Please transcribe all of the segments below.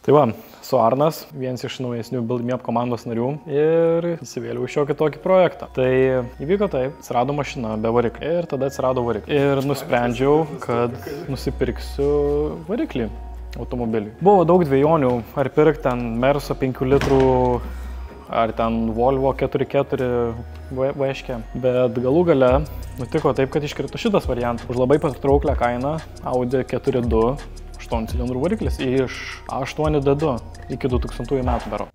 Tai va, su Arnas, vienas iš naujesnių BuildMeUp komandos narių ir įsivėliau į šiokį tokį projektą. Tai įvyko taip, atsirado mašina be variklio ir tada atsirado variklis. Ir nusprendžiau, kad nusipirksiu variklį automobilį. Buvo daug dvejonių, ar pirkti ten Merso 5 litrų, ar ten Volvo 4.4 vaiškę. Bet galų gale nutiko taip, kad iškrito šitas variantas. Už labai patrauklią kainą Audi 4.2 8 cilindrų variklis iš A8D2 iki 2000 metų daro.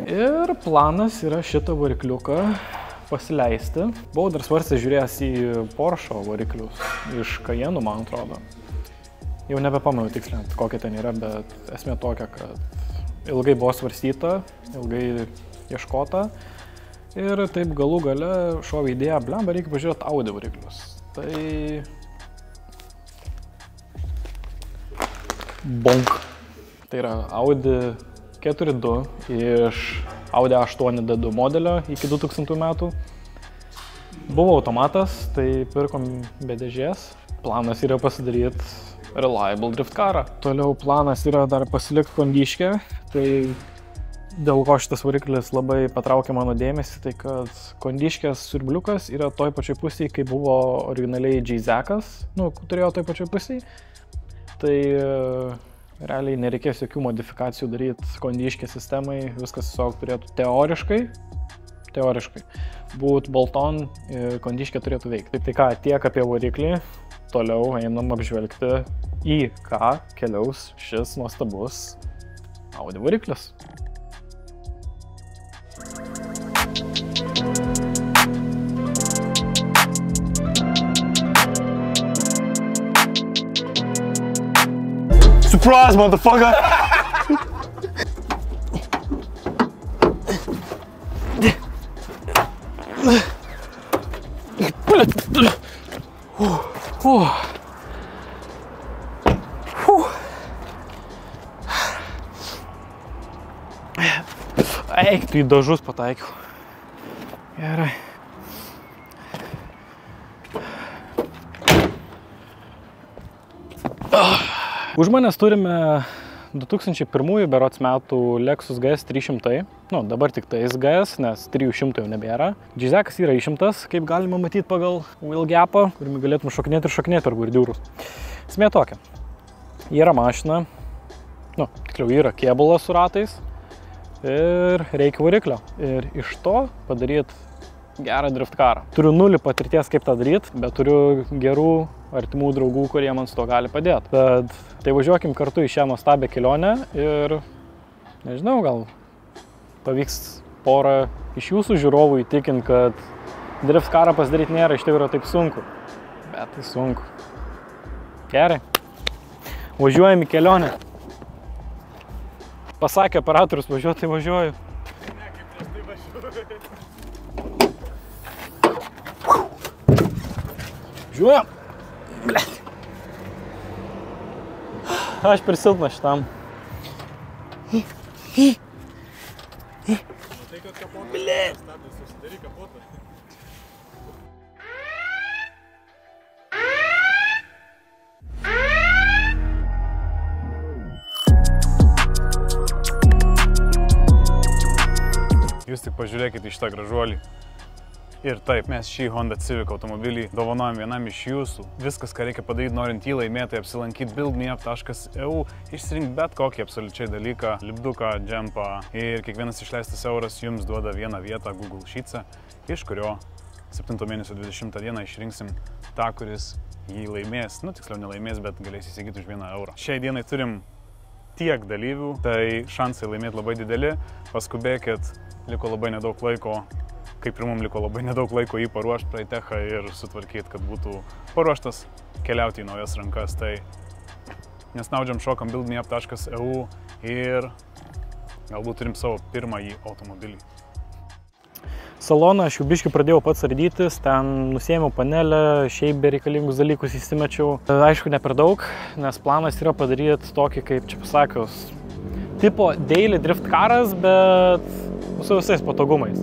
Ir planas yra šitą varikliuką pasileisti. Buvau dar svarstęs žiūrėjęs į Porsche variklius iš Cayenne, man atrodo. Jau nebepamenu tiksliai, kokia ten yra, bet esmė tokia, kad ilgai buvo svarstyta, ilgai ieškota. Ir taip galų gale šovė idėja, blemba, reikia pažiūrėti Audi variklius. Tai... bonk. Tai yra Audi 4.2 iš Audi A8D2 modelio iki 2000 metų. Buvo automatas, tai pirkom be dėžės. Planas yra pasidaryti reliable drift karą. Toliau planas yra dar pasilikti kondiškę. Tai dėl ko šitas variklis labai patraukė mano dėmesį, tai kad kondiškės siurbliukas yra toj pačioj pusėje, kai buvo originaliai J-Zekas, turėjo toj pačioj pusėje. Tai realiai nereikės jokių modifikacijų daryti kondiškės sistemai, viskas tiesiog turėtų teoriškai būt bolt-on ir kondiškė turėtų veikti. Tai ką, tiek apie variklį, toliau einam apžvelgti, į ką keliaus šis nuostabus Audi variklis. Surprise, motherfucker! Eik, tu į dažus pataikiau. Gerai. Už manęs turime 2001 berods metų Lexus GS 300. Dabar tik tais GS, nes 300 jau nebėra. J-Zekas yra išimtas, kaip galima matyti pagal wheel gapą, kurimi galėtum šokinėti per bordiūrus. Esmė tokia. Yra mašina, tikliau yra kėbulas su ratais ir reikia variklio. Ir iš to padaryti gerą drift karą. Turiu 0 patirties, kaip tą daryti, bet turiu gerų artimų draugų, kurie man su to gali padėti. Bet tai važiuokim kartu į šią nuostabią kelionę ir, nežinau, gal pavyks porą iš jūsų žiūrovų įtikinti, kad drift karą pasidaryti nėra iš tikrųjų taip sunku. Bet tai sunku. Gerai. Važiuojam į kelionę. Pasakė operatorius važiuoti, tai važiuoju. Ne, kaip prieš tai važiuoju. Važiuojam. Blet. Aš per silpnas šitam. Matai, kad kapotas stabdis, susidaryk kapotą. Jūs tik pažiūrėkite į šitą gražuolį. Ir taip, mes šį Honda Civic automobilį dovanojam vienam iš jūsų. Viskas, ką reikia padaryti, norint jį laimėti, apsilankyti buildmeup.eu, išsirinkti bet kokį absoliučiai dalyką, lipduką, džempą ir kiekvienas išleistas euras jums duoda vieną vietą Google Sheets'e, iš kurio 7 mėnesio 20 dieną išrinksim tą, kuris jį laimės. Tiksliau nelaimės, bet galės įsigyti už 1 eurą. Šiai dienai turim tiek dalyvių, tai šansai laimėti labai dideli. Paskubėkit, liko labai nedaug laiko. Kaip ir mums liko labai nedaug laiko jį paruošti praeitechą ir sutvarkyti, kad būtų paruoštas keliauti į naujas rankas. Tai nesnaudžiam, šokam buildmeup.eu ir galbūt turim savo pirmąjį automobilį. Saloną aš jau biškį pradėjau pats ardytis, ten nusėmiau panelę, šiaip be reikalingus dalykus įsimečiau. Aišku, ne per daug, nes planas yra padaryti tokį, kaip čia pasakius, tipo daily drift karas, bet su visais patogumais.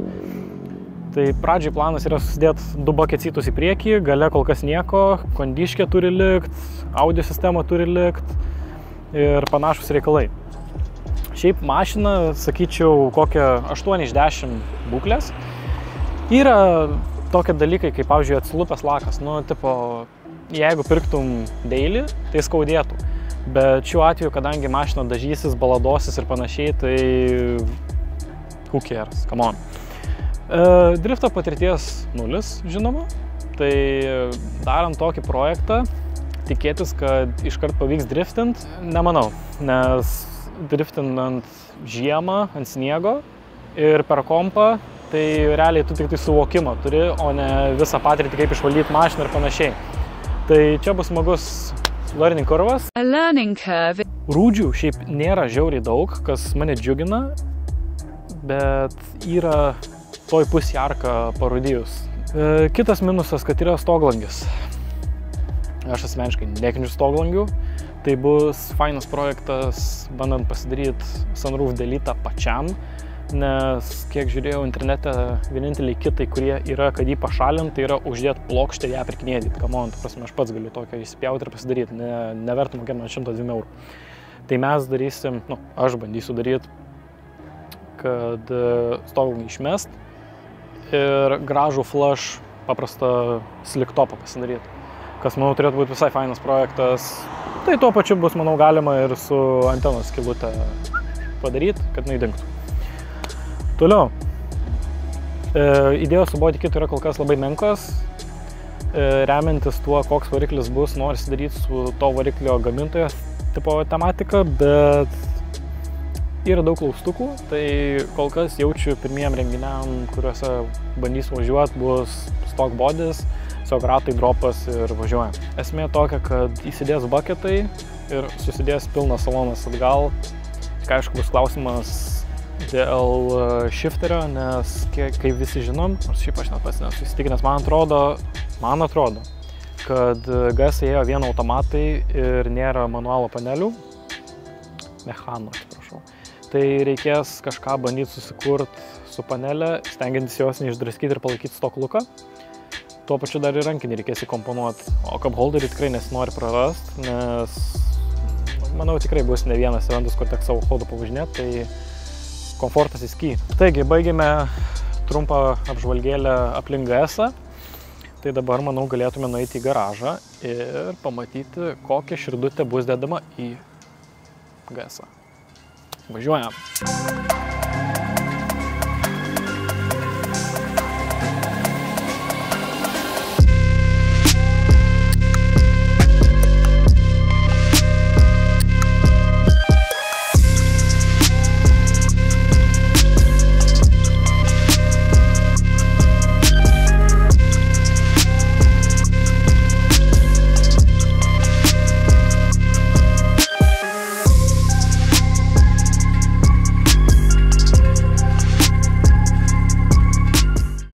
Tai pradžiai planas yra susidėti 2 bakecitus į priekį, gale kol kas nieko, kondiškė turi likt, audio sistema turi likt ir panašus reikalai. Šiaip mašina, sakyčiau, kokią 8 iš 10 būklės. Yra tokie dalykai, kaip, pavyzdžiui, atsilupęs lakas. Nu, tipo, jeigu pirktum daily, tai skaudėtų. Bet šiuo atveju, kadangi mašina dažysis, baladosis ir panašiai, tai who cares, come on. Drifto patirties 0, žinoma. Tai darant tokį projektą, tikėtis, kad iškart pavyks driftint, nemanau. Nes driftinant žiemą ant sniego ir per kompą, tai realiai tu tik tai suvokimą turi, o ne visą patirtį, kaip išvaldyti mašiną ir panašiai. Tai čia bus smagus learning curvas. Rūdžių šiaip nėra žiauriai daug, kas mane džiugina, bet yra toj pusė arka parūdijus. Kitas minusas, kad yra stoglangis. Aš asmeniškai nekenčiu stoglangių. Tai bus fainas projektas, bandant pasidaryti sunroof delete pačiam, nes kiek žiūrėjau internete, vieninteliai kitai, kurie yra, kad jį pašalint, tai yra uždėti plokštę ir ją pirkinėti. Come on, aš pats galiu tokią įspjauti ir pasidaryti, neverta mokėti man 102 eurų. Tai mes darysim, aš bandysiu daryti, kad stoglangį išmest ir gražų flush paprastą sliktopą pasidaryti. Kas, manau, turėtų būti visai fainas projektas. Tai tuo pačiu bus, manau, galima ir su antenos skylutę padaryti, kad neįdingtų. Toliau. Idėjos su body kitu yra kol kas labai menkos. Remiantis tuo, koks variklis bus, norisi daryti su to variklio gamintojo tipo tematika, bet yra daug klaustukų, tai kol kas jaučiu pirmiem renginiam, kuriuose bandysiu važiuoti, bus stock bodies, tiesiog ratai, dropas ir važiuojam. Esmė tokia, kad įsidės buketai ir susidės pilnas salonas atgal. Tik aišku, bus klausimas dėl shifterio, nes kaip visi žinom, nors šiaip aš net pats nesu įsitikinęs, man atrodo, kad GS ėjo vien automatai ir nėra manualo panelių, mechanų, atsiprašau. Tai reikės kažką bandyti susikurti su panelė, stengiantis jos neišdraskyti ir palaikyti stokluką. Tuo pačiu dar ir rankinį reikės įkomponuoti, o cup holderį tikrai nesinori prarasti, nes manau tikrai bus ne vienas eventas, kur teks savo hodu pavažinėti, tai komfortas įsky. Taigi, baigėme trumpą apžvalgėlę aplink GS-ą. Tai dabar, manau, galėtume nueiti į garažą ir pamatyti, kokia širdutė bus dedama į GS-ą. Važiuojam!